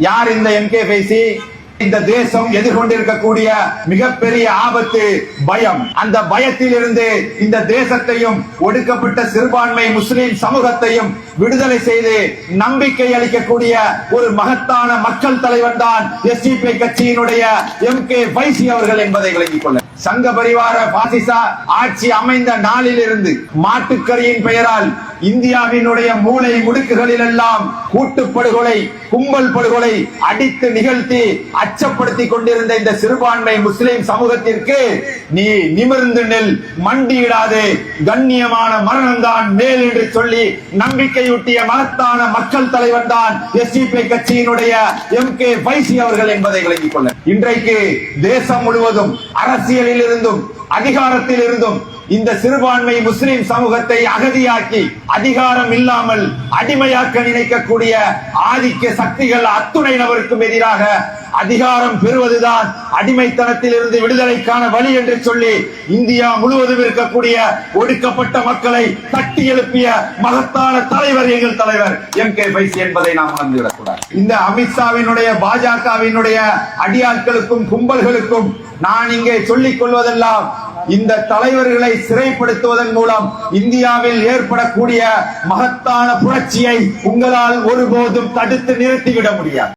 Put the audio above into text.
யார் இந்த எம்கே ஃபைசி? இந்த தேசம் எதிர்கொண்டிருக்கக்கூடிய மிகப்பெரிய ஆபத்து பயம். அந்த பயத்தில் இருந்து இந்த தேசத்தையும் ஒடுக்கப்பட்ட சிறுபான்மை முஸ்லிம் சமூகத்தையும் விடுதலை செய்து நம்பிக்கை அளிக்கக்கூடிய ஒரு மகத்தான மக்கள் தலைவன் தான் எஸ்டிபி கட்சியினுடைய எம்கே ஃபைசி அவர்கள் என்பதை விளங்கிக் கொள்ள. சங்க பரிவார பாசிச ஆட்சி அமைந்த நாளில் இருந்து மாட்டுக்கறியின் பெயரால் இந்தியாவினுடைய மூளை முடுக்குகளில் எல்லாம் கூட்டுப்படுகொலை, கும்பல் படுகொலை அடித்து நிகழ்த்தி அச்சப்படுத்திக் கொண்டிருந்த இந்த சிறுபான்மை முஸ்லிம் சமூகத்திற்கு நீ நிமிர்ந்து நெல், மண்டியிடாதே, கண்ணியமான மரணம் தான் மேல் என்று சொல்லி நம்பிக்கையூட்டிய மகத்தான மக்கள் தலைவன் தான் எஸ்டிபி கட்சியினுடைய எம்கே ஃபைசி அவர்கள் என்பதை விளங்கிக் கொள்ள. இன்றைக்கு தேசம் முழுவதும் அரசியலில் இருந்தும் அதிகாரத்தில் இருந்தும் இந்த சிறுபான்மை முஸ்லிம் சமூகத்தை அகதியாக்கி அதிகாரம் இல்லாமல் அடிமையாக்க நினைக்கக்கூடிய ஆதிக்க சக்திகள் அத்துணை நபருக்கும் எதிராக அதிகாரம் பெறுவதுதான் அடிமைத்தனத்தில் இருந்து விடுதலைக்கான வழி என்று சொல்லி இந்தியா முழுவதும் இருக்கக்கூடிய ஒடுக்கப்பட்ட மக்களை தட்டி எழுப்பிய மகத்தான தலைவர் எங்கள் தலைவர் எம்கே ஃபைசி என்பதை நாம் மறந்துவிடக்கூடாது. இந்த அமித்ஷாவினுடைய பாஜகவினுடைய அடியாட்களுக்கும் கும்பல்களுக்கும் நான் இங்கே சொல்லிக் கொள்வதெல்லாம், இந்த தலைவர்களை சிறைப்படுத்துவதன் மூலம் இந்தியாவில் ஏற்படக்கூடிய மகத்தான புரட்சியை உங்களால் ஒருபோதும் தடுத்து நிறுத்திவிட முடியாது.